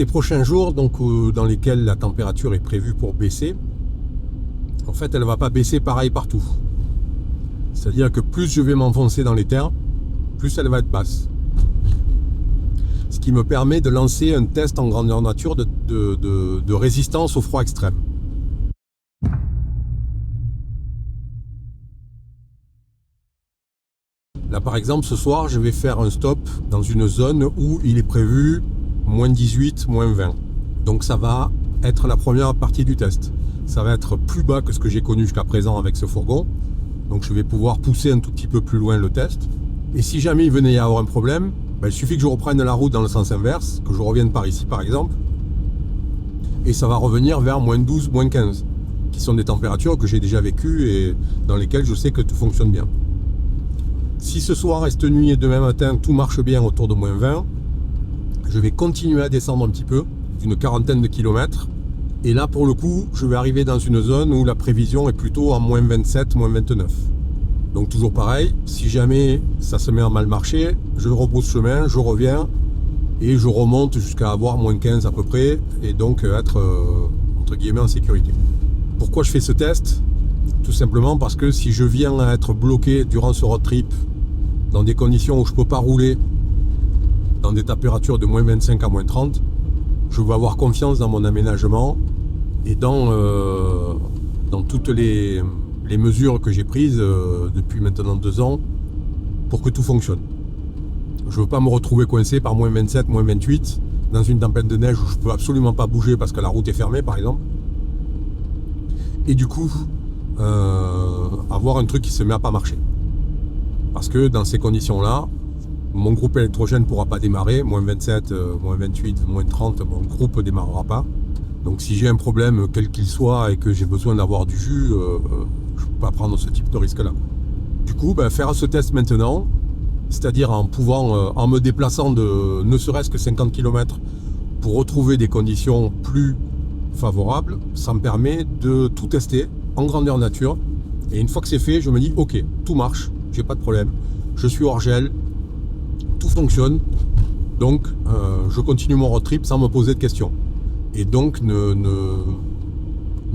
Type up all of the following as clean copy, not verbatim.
ces prochains jours, donc dans lesquels la température est prévue pour baisser, en fait, elle ne va pas baisser pareil partout. C'est-à-dire que plus je vais m'enfoncer dans les terres, plus elle va être basse. Ce qui me permet de lancer un test en grandeur nature de résistance au froid extrême. Là par exemple ce soir je vais faire un stop dans une zone où il est prévu moins 18, moins 20. Donc ça va être la première partie du test. Ça va être plus bas que ce que j'ai connu jusqu'à présent avec ce fourgon. Donc je vais pouvoir pousser un tout petit peu plus loin le test. Et si jamais il venait y avoir un problème, il suffit que je reprenne la route dans le sens inverse, que je revienne par ici par exemple. Et ça va revenir vers moins 12, moins 15. Qui sont des températures que j'ai déjà vécues et dans lesquelles je sais que tout fonctionne bien. Si ce soir, cette nuit et demain matin, tout marche bien autour de moins 20, je vais continuer à descendre un petit peu, d'une quarantaine de kilomètres. Et là, pour le coup, je vais arriver dans une zone où la prévision est plutôt en moins 27, moins 29. Donc toujours pareil, si jamais ça se met en mal marché, je rebrousse chemin, je reviens et je remonte jusqu'à avoir moins 15 à peu près et donc être entre guillemets en sécurité. Pourquoi je fais ce test ? Tout simplement parce que si je viens à être bloqué durant ce road trip dans des conditions où je ne peux pas rouler dans des températures de moins 25 à moins 30, je vais avoir confiance dans mon aménagement et dans toutes les mesures que j'ai prises depuis maintenant 2 ans pour que tout fonctionne. Je ne veux pas me retrouver coincé par moins 27, moins 28 dans une tempête de neige où je ne peux absolument pas bouger parce que la route est fermée par exemple. Et du coup, avoir un truc qui se met à pas marcher. Parce que dans ces conditions-là, mon groupe électrogène ne pourra pas démarrer, moins 27, moins 28, moins 30, mon groupe ne démarrera pas. Donc si j'ai un problème, quel qu'il soit, et que j'ai besoin d'avoir du jus, je ne peux pas prendre ce type de risque-là. Du coup, faire ce test maintenant, c'est-à-dire en me déplaçant de ne serait-ce que 50 km pour retrouver des conditions plus favorables, ça me permet de tout tester en grandeur nature. Et une fois que c'est fait, je me dis ok, tout marche, j'ai pas de problème, je suis hors gel, tout fonctionne, donc je continue mon road trip sans me poser de questions. Et donc ne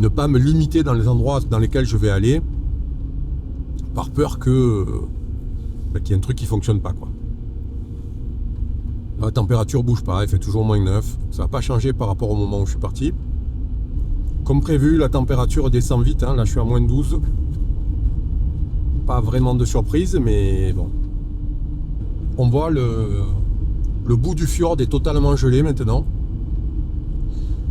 pas me limiter dans les endroits dans lesquels je vais aller par peur qu'il y ait un truc qui fonctionne pas, quoi. La température bouge pas, il fait toujours moins 9, ça n'a pas changé par rapport au moment où je suis parti. Comme prévu, la température descend vite, là je suis à moins 12. Pas vraiment de surprise, mais bon. On voit le bout du fjord est totalement gelé maintenant.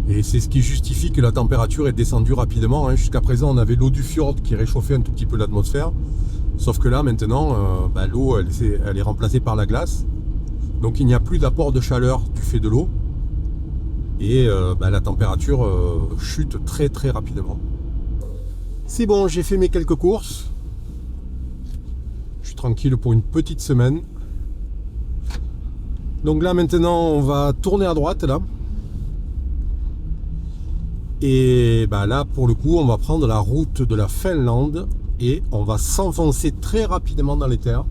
Et c'est ce qui justifie que la température est descendue rapidement. Jusqu'à présent, on avait l'eau du fjord qui réchauffait un tout petit peu l'atmosphère. Sauf que là, maintenant, l'eau elle est remplacée par la glace. Donc il n'y a plus d'apport de chaleur du fait de l'eau. Et la température chute très très rapidement. C'est bon, j'ai fait mes quelques courses. Je suis tranquille pour une petite semaine. Donc là maintenant on va tourner à droite là. Et là pour le coup on va prendre la route de la Finlande et on va s'enfoncer très rapidement dans les terres.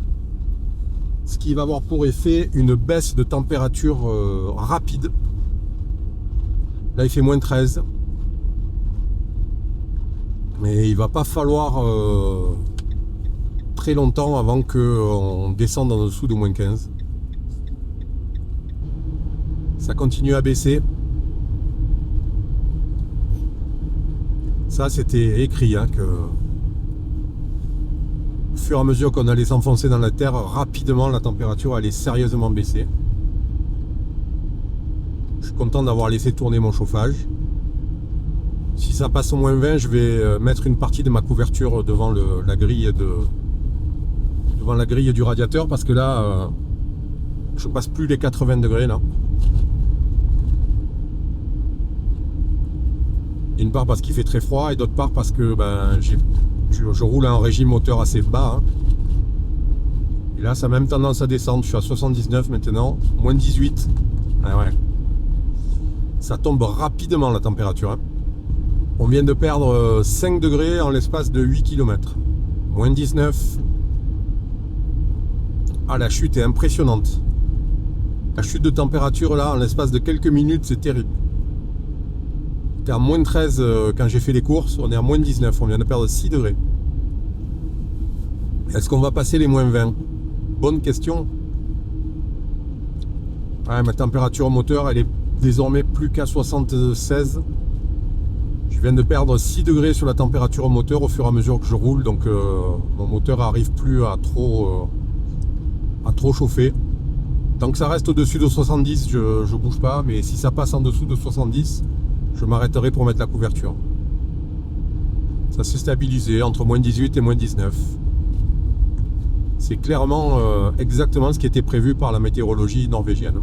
Ce qui va avoir pour effet une baisse de température rapide. Là il fait moins 13. Mais il va pas falloir très longtemps avant qu'on descende en dessous de moins 15. Ça continue à baisser. Ça c'était écrit que au fur et à mesure qu'on allait s'enfoncer dans la terre, rapidement la température allait sérieusement baisser. Je suis content d'avoir laissé tourner mon chauffage. Si ça passe au moins 20, je vais mettre une partie de ma couverture devant la grille du radiateur parce que là je passe plus les 80 degrés là. D'une part parce qu'il fait très froid et d'autre part parce que je roule à un régime moteur assez bas. Et là ça a même tendance à descendre. Je suis à 79 maintenant, moins 18. Ah ouais. Ça tombe rapidement la température. On vient de perdre 5 degrés en l'espace de 8 km. Moins 19. Ah, la chute est impressionnante. La chute de température là, en l'espace de quelques minutes, c'est terrible. C'était à moins 13 quand j'ai fait les courses, on est à moins 19, on vient de perdre 6 degrés. Est-ce qu'on va passer les moins 20? Bonne question. Ouais, ma température moteur, elle est désormais plus qu'à 76. Je viens de perdre 6 degrés sur la température moteur au fur et à mesure que je roule, donc mon moteur n'arrive plus à trop chauffer. Tant que ça reste au-dessus de 70, je ne bouge pas, mais si ça passe en dessous de 70, je m'arrêterai pour mettre la couverture. Ça s'est stabilisé entre moins 18 et moins 19. C'est clairement exactement ce qui était prévu par la météorologie norvégienne.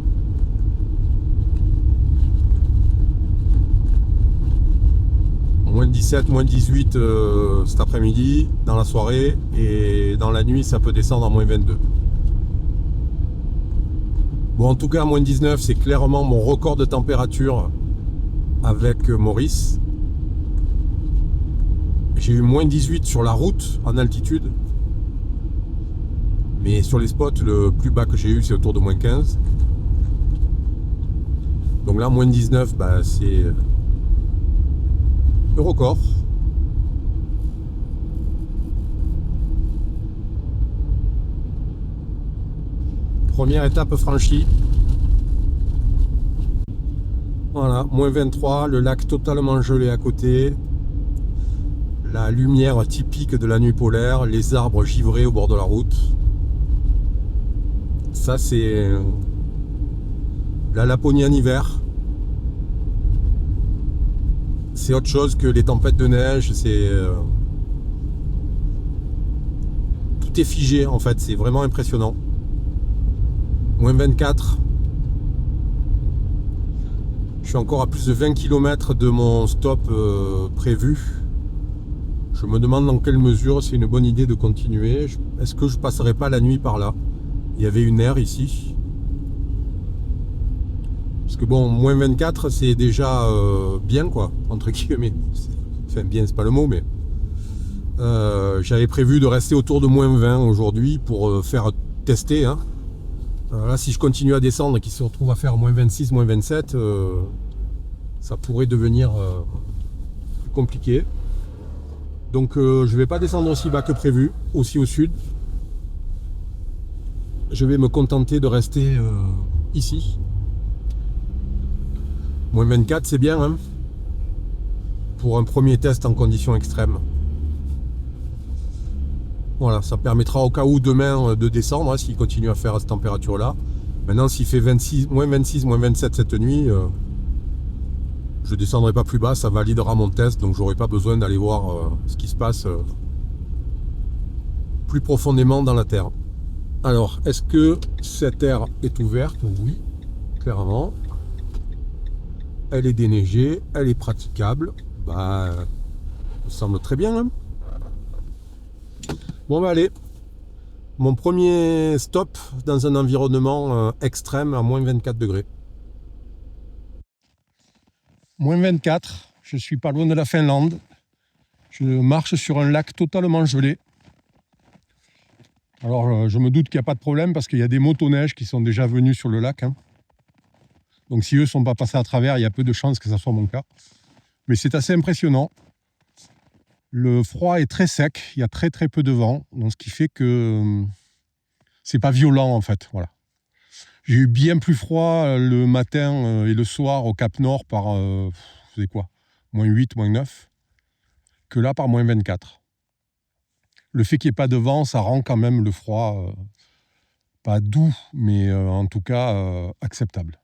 Moins 17, moins 18 cet après-midi, dans la soirée, et dans la nuit, ça peut descendre à moins 22. Bon, en tout cas, moins 19, c'est clairement mon record de température avec Maurice. J'ai eu moins 18 sur la route, en altitude. Mais sur les spots, le plus bas que j'ai eu, c'est autour de moins 15. Donc là, moins 19, bah, c'est le record. Première étape franchie. Voilà, moins 23, le lac totalement gelé à côté. La lumière typique de la nuit polaire, les arbres givrés au bord de la route. Ça, c'est la Laponie en hiver. C'est autre chose que les tempêtes de neige. C'est tout est figé en fait. C'est vraiment impressionnant. Moins 24. Je suis encore à plus de 20 km de mon stop prévu. Je me demande dans quelle mesure c'est une bonne idée de continuer. Est-ce que je passerai pas la nuit par là? Il y avait une aire ici. Parce que bon, moins 24, c'est déjà bien quoi, entre guillemets. Enfin, bien, c'est pas le mot, mais j'avais prévu de rester autour de moins 20 aujourd'hui pour faire tester. Hein. Là, si je continue à descendre et qu'il se retrouve à faire moins 26, moins 27, ça pourrait devenir plus compliqué. Donc, je vais pas descendre aussi bas que prévu, aussi au sud. Je vais me contenter de rester ici. Moins 24, c'est bien, hein, pour un premier test en conditions extrêmes. Voilà, ça permettra au cas où demain de descendre, hein, s'il continue à faire à cette température-là. Maintenant, s'il fait 26, moins 27 cette nuit, je ne descendrai pas plus bas, ça validera mon test, donc j'aurai pas besoin d'aller voir ce qui se passe plus profondément dans la Terre. Alors, est-ce que cette aire est ouverte? Oui, clairement. Elle est déneigée, elle est praticable. Bah, ça me semble très bien. Hein. Bon, bah allez. Mon premier stop dans un environnement extrême à moins 24 degrés. Moins 24, je suis pas loin de la Finlande. Je marche sur un lac totalement gelé. Alors, je me doute qu'il n'y a pas de problème parce qu'il y a des motoneiges qui sont déjà venus sur le lac. Hein. Donc si eux ne sont pas passés à travers, il y a peu de chances que ça soit mon cas. Mais c'est assez impressionnant. Le froid est très sec, il y a très très peu de vent, donc ce qui fait que c'est pas violent en fait. Voilà. J'ai eu bien plus froid le matin et le soir au Cap Nord par c'est quoi, moins 8, moins 9, que là par moins 24. Le fait qu'il n'y ait pas de vent, ça rend quand même le froid pas doux, mais en tout cas acceptable.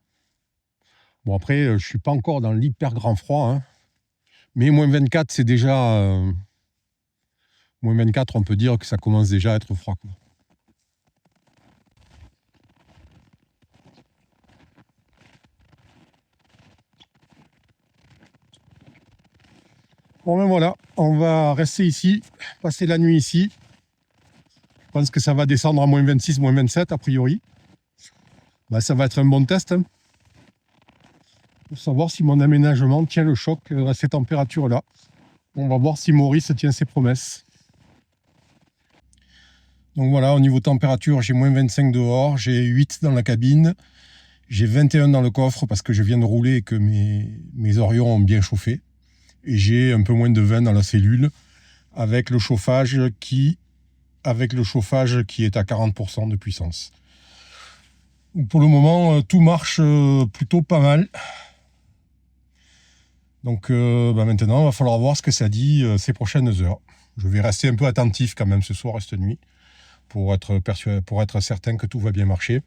Bon après, je ne suis pas encore dans l'hyper grand froid, hein, mais moins 24, c'est déjà... moins 24, on peut dire que ça commence déjà à être froid. Quoi. Bon ben voilà, on va rester ici, passer la nuit ici. Je pense que ça va descendre à moins 26, moins 27 a priori. Ben, ça va être un bon test. Hein. Pour savoir si mon aménagement tient le choc à ces températures-là. On va voir si Maurice tient ses promesses. Donc voilà, au niveau température, j'ai moins 25 dehors, j'ai 8 dans la cabine J'ai 21 dans le coffre parce que je viens de rouler et que mes orions ont bien chauffé. Et j'ai un peu moins de 20 dans la cellule avec le chauffage qui est à 40% de puissance. Pour le moment, tout marche plutôt pas mal. Donc maintenant, il va falloir voir ce que ça dit ces prochaines heures. Je vais rester un peu attentif quand même ce soir et cette nuit pour être certain que tout va bien marcher.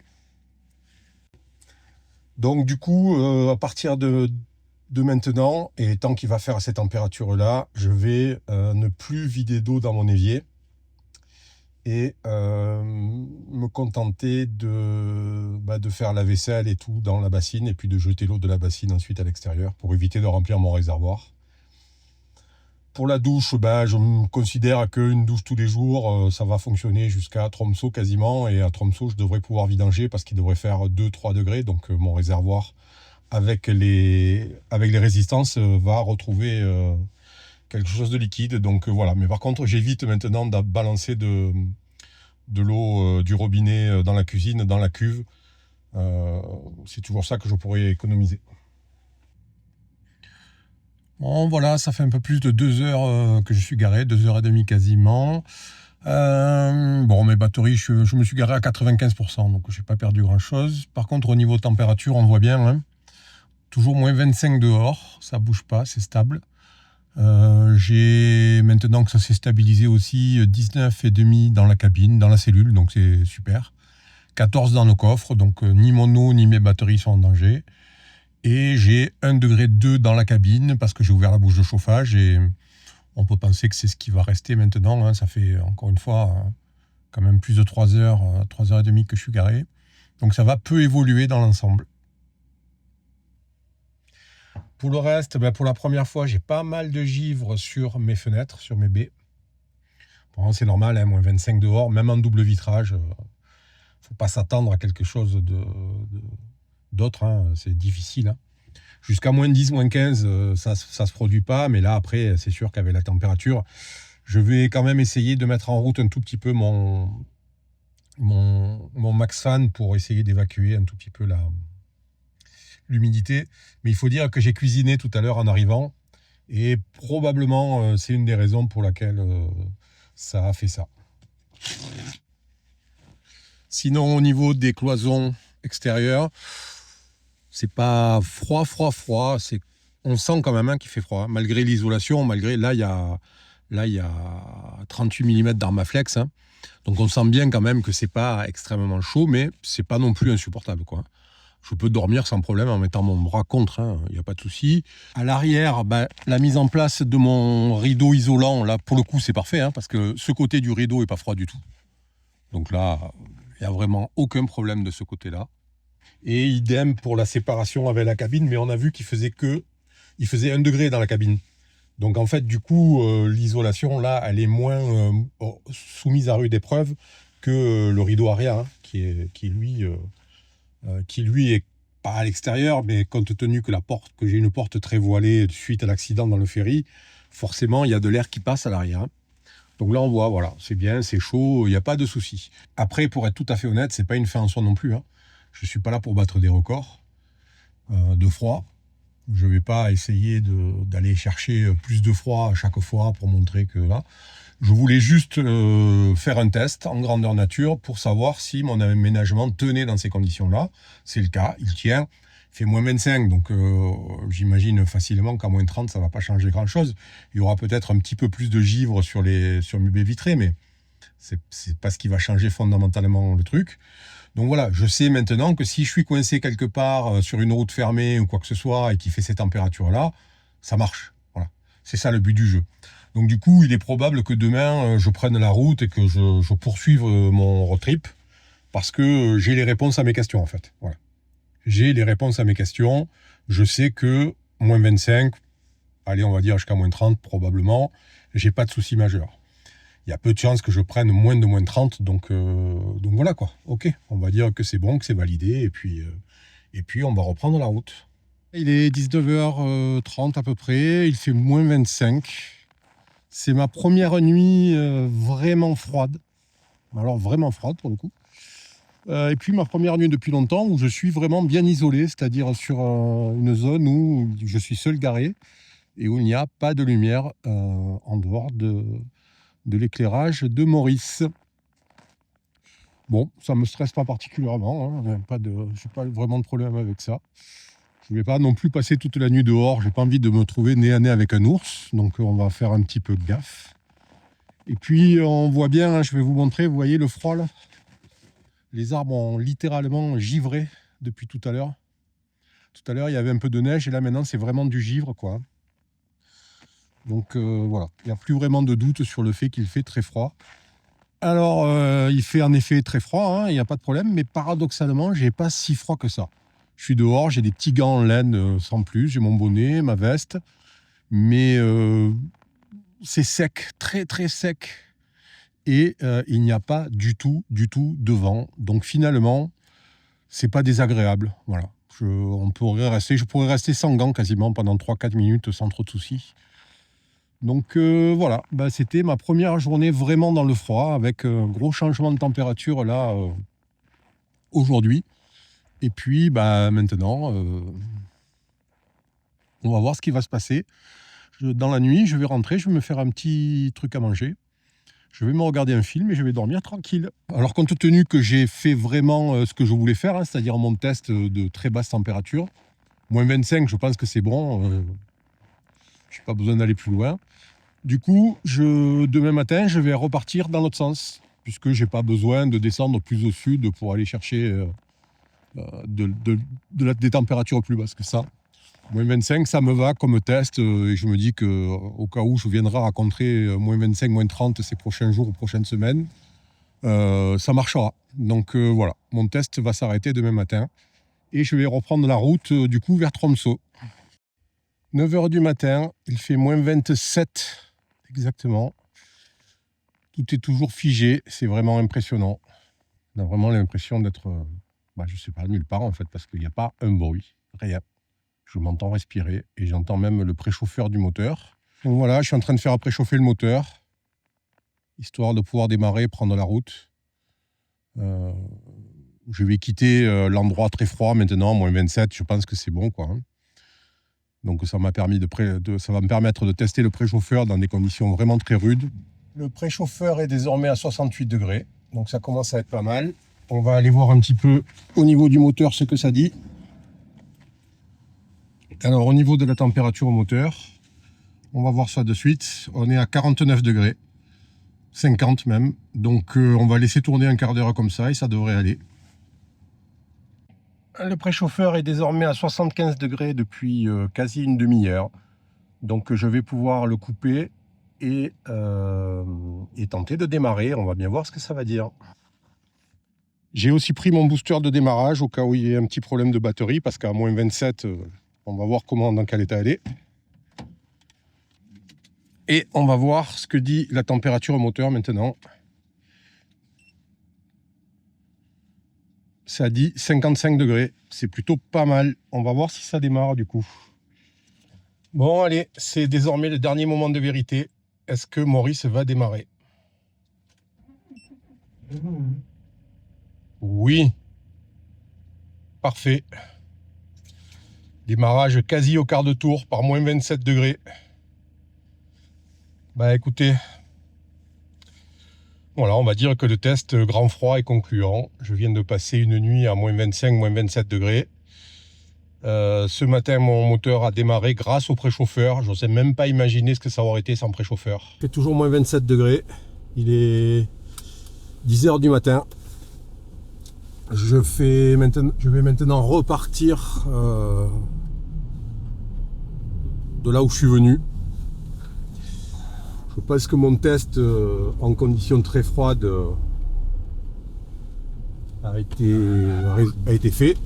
Donc du coup, à partir de maintenant, et tant qu'il va faire à cette température-là, je vais ne plus vider d'eau dans mon évier et me contenter de faire la vaisselle et tout dans la bassine et puis de jeter l'eau de la bassine ensuite à l'extérieur pour éviter de remplir mon réservoir. Pour la douche, je me considère qu'une douche tous les jours, ça va fonctionner jusqu'à Tromsø quasiment. Et à Tromsø, je devrais pouvoir vidanger parce qu'il devrait faire 2-3 degrés. Donc mon réservoir, avec les résistances, va retrouver quelque chose de liquide. Donc voilà. Mais par contre, j'évite maintenant de balancer de l'eau du robinet dans la cuisine, dans la cuve. C'est toujours ça que je pourrais économiser. Bon, voilà, ça fait un peu plus de 2 heures que je suis garé, 2h30 quasiment. Bon, mes batteries, je me suis garé à 95%, donc je n'ai pas perdu grand-chose. Par contre, au niveau température, on voit bien, hein, toujours moins 25 dehors, ça bouge pas, c'est stable. J'ai, maintenant que ça s'est stabilisé aussi, 19,5 dans la cabine, dans la cellule, donc c'est super. 14 dans le coffre, donc ni mon eau ni mes batteries sont en danger. Et j'ai 1,2 degré dans la cabine parce que j'ai ouvert la bouche de chauffage et on peut penser que c'est ce qui va rester maintenant. Hein. Ça fait encore une fois quand même plus de 3 heures, 3h30 que je suis garé. Donc ça va peu évoluer dans l'ensemble. Pour le reste, pour la première fois, j'ai pas mal de givre sur mes fenêtres, sur mes baies. Bon, c'est normal, hein, moins 25 dehors, même en double vitrage. Faut pas s'attendre à quelque chose d'autres, hein, c'est difficile. Hein. Jusqu'à moins 10, moins 15, ça se produit pas, mais là après, c'est sûr qu'avec la température, je vais quand même essayer de mettre en route un tout petit peu mon max fan pour essayer d'évacuer un tout petit peu l'humidité. Mais il faut dire que j'ai cuisiné tout à l'heure en arrivant, et probablement c'est une des raisons pour laquelle ça a fait ça. Sinon, au niveau des cloisons extérieures, c'est pas froid. On sent quand même qu'il fait froid, malgré l'isolation. Là, il y a 38 mm d'Armaflex. Hein. Donc, on sent bien quand même que c'est pas extrêmement chaud, mais c'est pas non plus insupportable, quoi. Je peux dormir sans problème en mettant mon bras contre, il n'y a pas de souci. À l'arrière, la mise en place de mon rideau isolant, là, pour le coup, c'est parfait, hein, parce que ce côté du rideau est pas froid du tout. Donc là, il n'y a vraiment aucun problème de ce côté-là. Et idem pour la séparation avec la cabine, mais on a vu qu'il faisait 1 degré dans la cabine. Donc en fait, du coup, l'isolation, là, elle est moins soumise à rude épreuve que le rideau arrière, hein, qui lui est pas à l'extérieur, mais compte tenu que j'ai une porte très voilée suite à l'accident dans le ferry, forcément, il y a de l'air qui passe à l'arrière. Hein. Donc là, on voit, voilà, c'est bien, c'est chaud, il n'y a pas de souci. Après, pour être tout à fait honnête, c'est pas une fin en soi non plus. Hein. Je ne suis pas là pour battre des records de froid. Je ne vais pas essayer d'aller chercher plus de froid à chaque fois pour montrer que là. Je voulais juste faire un test en grandeur nature pour savoir si mon aménagement tenait dans ces conditions-là. C'est le cas, il tient. Il fait moins 25, donc j'imagine facilement qu'à moins 30, ça ne va pas changer grand-chose. Il y aura peut-être un petit peu plus de givre sur mes baies vitrées, mais c'est pas ce qui va changer fondamentalement le truc. Donc voilà, je sais maintenant que si je suis coincé quelque part sur une route fermée ou quoi que ce soit et qui fait ces températures-là, ça marche. Voilà, c'est ça le but du jeu. Donc du coup, il est probable que demain, je prenne la route et que je poursuive mon road trip parce que j'ai les réponses à mes questions en fait. Voilà. J'ai les réponses à mes questions. Je sais que moins 25, allez, on va dire jusqu'à moins 30 probablement, j'ai pas de souci majeur. Il y a peu de chances que je prenne moins de moins 30, donc voilà quoi. Ok, on va dire que c'est bon, que c'est validé, et puis on va reprendre la route. Il est 19h30 à peu près, il fait moins 25. C'est ma première nuit vraiment froide. Alors vraiment froide pour le coup. Et puis ma première nuit depuis longtemps où je suis vraiment bien isolé, c'est-à-dire sur une zone où je suis seul garé et où il n'y a pas de lumière en dehors de l'éclairage de Maurice. Bon, ça ne me stresse pas particulièrement, hein, je n'ai pas vraiment de problème avec ça. Je ne vais pas non plus passer toute la nuit dehors, j'ai pas envie de me trouver nez à nez avec un ours, donc on va faire un petit peu gaffe. Et puis on voit bien, hein, je vais vous montrer, vous voyez le froid là ? Les arbres ont littéralement givré depuis tout à l'heure. Tout à l'heure, il y avait un peu de neige et là maintenant, c'est vraiment du givre, quoi. Donc voilà, il n'y a plus vraiment de doute sur le fait qu'il fait très froid. Alors, il fait en effet très froid, hein, il n'y a pas de problème, mais paradoxalement, j'ai pas si froid que ça. Je suis dehors, j'ai des petits gants en laine sans plus, j'ai mon bonnet, ma veste, mais c'est sec, très très sec. Et il n'y a pas du tout de vent. Donc finalement, c'est pas désagréable. Voilà. Je pourrais rester sans gants quasiment pendant 3-4 minutes sans trop de soucis. Donc voilà, c'était ma première journée vraiment dans le froid, avec un gros changement de température là aujourd'hui. Et puis maintenant, on va voir ce qui va se passer. Dans la nuit, je vais rentrer, je vais me faire un petit truc à manger. Je vais me regarder un film et je vais dormir tranquille. Alors compte tenu que j'ai fait vraiment ce que je voulais faire, hein, c'est-à-dire mon test de très basse température, moins 25, je pense que c'est bon, je n'ai pas besoin d'aller plus loin. Du coup, demain matin, je vais repartir dans l'autre sens, puisque je n'ai pas besoin de descendre plus au sud pour aller chercher des températures plus basses que ça. Moins 25, ça me va comme test et je me dis qu'au cas où je viendrai rencontrer moins 25, moins 30 ces prochains jours ou prochaines semaines, ça marchera. Donc voilà, mon test va s'arrêter demain matin et je vais reprendre la route du coup vers Tromsø. 9h du matin, il fait moins 27 exactement. Tout est toujours figé, c'est vraiment impressionnant. On a vraiment l'impression d'être, je sais pas, nulle part en fait, parce qu'il n'y a pas un bruit, rien. Je m'entends respirer et j'entends même le préchauffeur du moteur. Donc voilà, je suis en train de faire préchauffer le moteur, histoire de pouvoir démarrer et prendre la route. Je vais quitter l'endroit très froid maintenant, moins 27, je pense que c'est bon, quoi. Donc ça va me permettre de tester le préchauffeur dans des conditions vraiment très rudes. Le préchauffeur est désormais à 68 degrés, donc ça commence à être pas mal. On va aller voir un petit peu au niveau du moteur ce que ça dit. Alors au niveau de la température au moteur, on va voir ça de suite. On est à 49 degrés, 50 même. Donc on va laisser tourner un quart d'heure comme ça et ça devrait aller. Le préchauffeur est désormais à 75 degrés depuis quasi une demi-heure. Donc je vais pouvoir le couper et tenter de démarrer. On va bien voir ce que ça va dire. J'ai aussi pris mon booster de démarrage au cas où il y ait un petit problème de batterie parce qu'à moins 27... on va voir dans quel état elle est. Et on va voir ce que dit la température au moteur maintenant. Ça dit 55 degrés. C'est plutôt pas mal. On va voir si ça démarre du coup. Bon, allez, c'est désormais le dernier moment de vérité. Est-ce que Maurice va démarrer? Oui. Parfait. Démarrage quasi au quart de tour par moins 27 degrés. Écoutez, voilà, on va dire que le test grand froid est concluant. Je viens de passer une nuit à moins 25, moins 27 degrés. Ce matin, mon moteur a démarré grâce au préchauffeur. Je n'osais même pas imaginer ce que ça aurait été sans préchauffeur. Il fait toujours moins 27 degrés. Il est 10h du matin. Je vais maintenant repartir de là où je suis venu. Je pense que mon test en conditions très froides a été fait.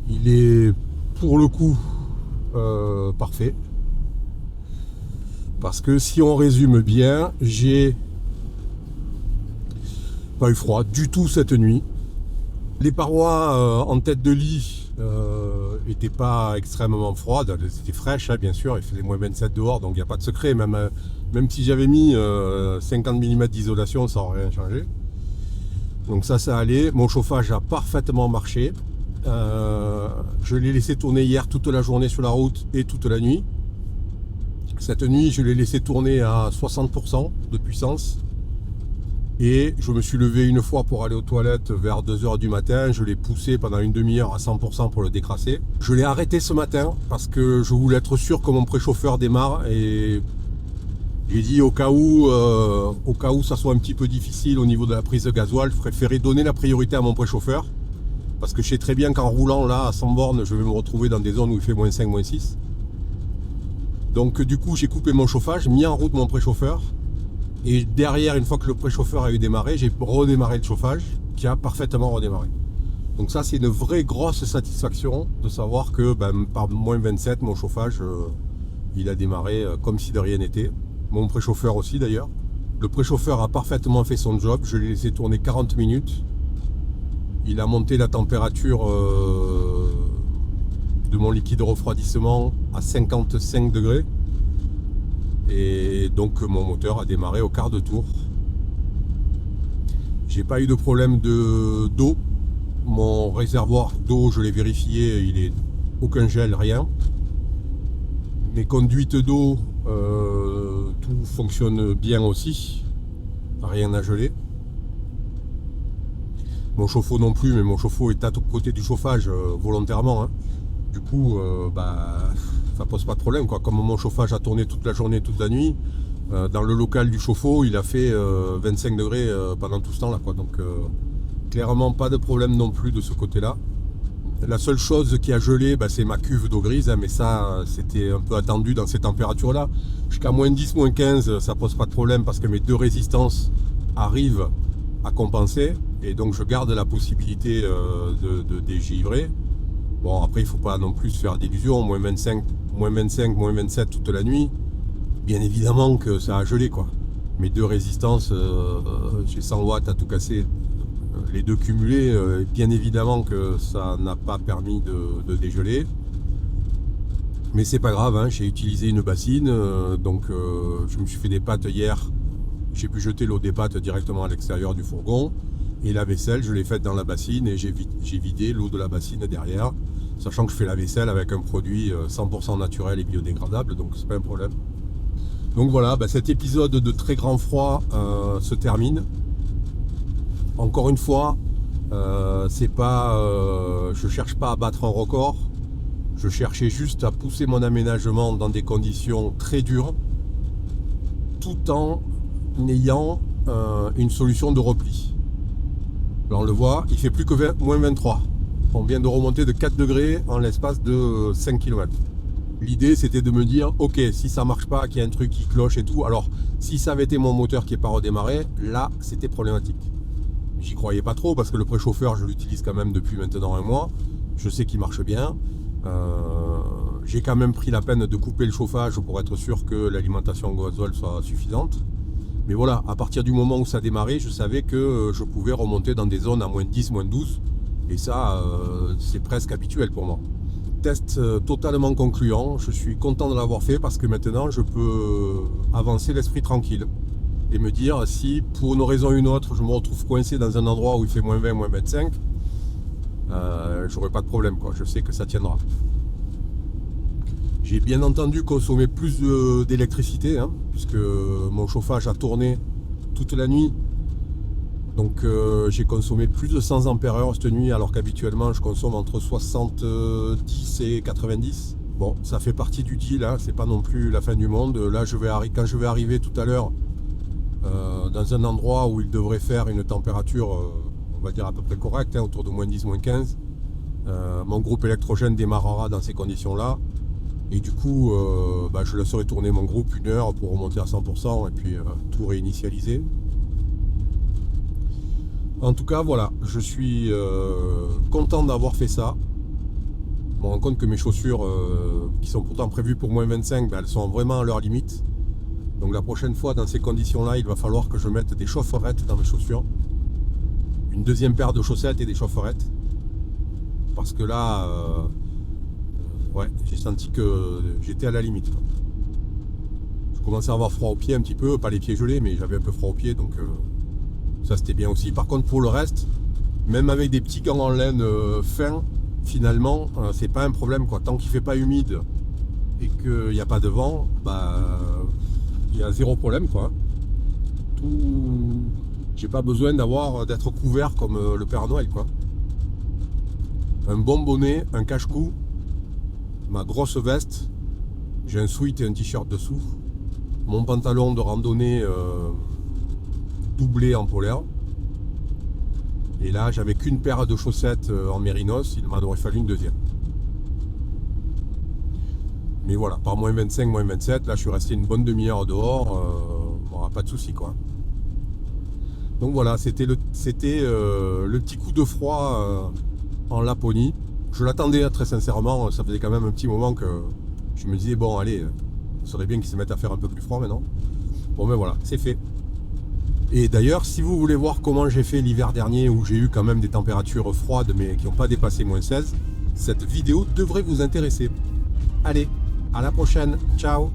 Il est pour le coup parfait. Parce que si on résume bien, j'ai pas eu froid du tout cette nuit. Les parois en tête de lit n'étaient pas extrêmement froides, elles étaient fraîches, hein, bien sûr, il faisait moins 27 dehors, donc il n'y a pas de secret, même si j'avais mis 50 mm d'isolation, ça n'aurait rien changé. Donc ça allait. Mon chauffage a parfaitement marché. Je l'ai laissé tourner hier toute la journée sur la route et toute la nuit. Cette nuit, je l'ai laissé tourner à 60% de puissance. Et je me suis levé une fois pour aller aux toilettes vers 2h du matin. Je l'ai poussé pendant une demi-heure à 100% pour le décrasser. Je l'ai arrêté ce matin parce que je voulais être sûr que mon préchauffeur démarre. Et j'ai dit au cas où ça soit un petit peu difficile au niveau de la prise de gasoil, je préférais donner la priorité à mon préchauffeur. Parce que je sais très bien qu'en roulant là à 100 bornes, je vais me retrouver dans des zones où il fait moins 5, moins 6. Donc du coup, j'ai coupé mon chauffage, mis en route mon préchauffeur. Et derrière, une fois que le préchauffeur a eu démarré, j'ai redémarré le chauffage qui a parfaitement redémarré. Donc ça, c'est une vraie grosse satisfaction de savoir que par moins 27, mon chauffage, il a démarré comme si de rien n'était. Mon préchauffeur aussi d'ailleurs. Le préchauffeur a parfaitement fait son job. Je l'ai laissé tourner 40 minutes. Il a monté la température de mon liquide de refroidissement à 55 degrés. Et donc mon moteur a démarré au quart de tour. J'ai pas eu de problème d'eau. Mon réservoir d'eau, je l'ai vérifié, il est aucun gel, rien. Mes conduites d'eau, tout fonctionne bien aussi. Rien à geler. Mon chauffe-eau non plus, mais mon chauffe-eau est à côté du chauffage volontairement. Hein. Du coup, ça pose pas de problème, quoi. Comme mon chauffage a tourné toute la journée, toute la nuit, dans le local du chauffe-eau, il a fait 25 degrés pendant tout ce temps-là, quoi. Donc, clairement, pas de problème non plus de ce côté-là. La seule chose qui a gelé, c'est ma cuve d'eau grise, hein, mais ça, c'était un peu attendu dans ces températures-là. Jusqu'à moins 10, moins 15, ça pose pas de problème parce que mes deux résistances arrivent à compenser. Et donc, je garde la possibilité de dégivrer. Bon, après, il ne faut pas non plus se faire d'illusions. Moins 25, moins 27 toute la nuit. Bien évidemment que ça a gelé, quoi. Mes deux résistances, j'ai 100 watts à tout casser. Les deux cumulés, bien évidemment que ça n'a pas permis de dégeler. Mais c'est pas grave, hein, j'ai utilisé une bassine. Donc, je me suis fait des pâtes hier. J'ai pu jeter l'eau des pâtes directement à l'extérieur du fourgon. Et la vaisselle, je l'ai faite dans la bassine et j'ai vidé l'eau de la bassine derrière, sachant que je fais la vaisselle avec un produit 100% naturel et biodégradable, donc c'est pas un problème. Donc voilà, cet épisode de très grand froid se termine. Encore une fois, c'est pas, je cherche pas à battre un record, je cherchais juste à pousser mon aménagement dans des conditions très dures, tout en ayant une solution de repli. Là on le voit, il fait plus que moins 23. On vient de remonter de 4 degrés en l'espace de 5 km. L'idée c'était de me dire, ok, si ça marche pas, qu'il y a un truc qui cloche et tout, alors si ça avait été mon moteur qui n'est pas redémarré, là c'était problématique. J'y croyais pas trop parce que le préchauffeur je l'utilise quand même depuis maintenant un mois. Je sais qu'il marche bien. J'ai quand même pris la peine de couper le chauffage pour être sûr que l'alimentation au gasoil soit suffisante. Mais voilà, à partir du moment où ça démarrait, je savais que je pouvais remonter dans des zones à moins 10, moins 12. Et ça, c'est presque habituel pour moi. Test totalement concluant. Je suis content de l'avoir fait parce que maintenant, je peux avancer l'esprit tranquille. Et me dire, si pour une raison ou une autre, je me retrouve coincé dans un endroit où il fait moins 20, moins 25, j'aurai pas de problème, quoi. Je sais que ça tiendra. J'ai bien entendu consommer plus d'électricité, hein, puisque mon chauffage a tourné toute la nuit. Donc j'ai consommé plus de 100 ampères-heure cette nuit, alors qu'habituellement je consomme entre 70 et 90. Bon, ça fait partie du deal, hein, c'est pas non plus la fin du monde. Là, quand je vais arriver tout à l'heure dans un endroit où il devrait faire une température, on va dire à peu près correcte, hein, autour de moins 10, moins 15, mon groupe électrogène démarrera dans ces conditions-là. Et du coup, je laisserai tourner mon groupe 1 heure pour remonter à 100% et puis tout réinitialiser. En tout cas, voilà, je suis content d'avoir fait ça. Je me rends compte que mes chaussures, qui sont pourtant prévues pour moins 25, elles sont vraiment à leur limite. Donc la prochaine fois, dans ces conditions-là, il va falloir que je mette des chaufferettes dans mes chaussures. Une deuxième paire de chaussettes et des chaufferettes. Parce que là... ouais, j'ai senti que j'étais à la limite. Je commençais à avoir froid aux pieds un petit peu, pas les pieds gelés, mais j'avais un peu froid aux pieds, donc Ça c'était bien aussi. Par contre pour le reste, même avec des petits gants en laine fins, finalement c'est pas un problème quoi. Tant qu'il fait pas humide et qu'il n'y a pas de vent, il y a zéro problème quoi. J'ai pas besoin d'être couvert comme le Père Noël quoi. Un bon bonnet, un cache-cou, ma grosse veste, j'ai un sweat et un t-shirt dessous, mon pantalon de randonnée doublé en polaire. Et là, j'avais qu'une paire de chaussettes en mérinos, il m'en aurait fallu une deuxième. Mais voilà, par moins 25, moins 27, là je suis resté une bonne demi-heure dehors, pas de souci quoi. Donc voilà, c'était le petit coup de froid en Laponie. Je l'attendais très sincèrement, ça faisait quand même un petit moment que je me disais bon allez, il serait bien qu'ils se mettent à faire un peu plus froid maintenant. Bon ben voilà, c'est fait. Et d'ailleurs, si vous voulez voir comment j'ai fait l'hiver dernier où j'ai eu quand même des températures froides mais qui n'ont pas dépassé moins 16, cette vidéo devrait vous intéresser. Allez, à la prochaine, ciao.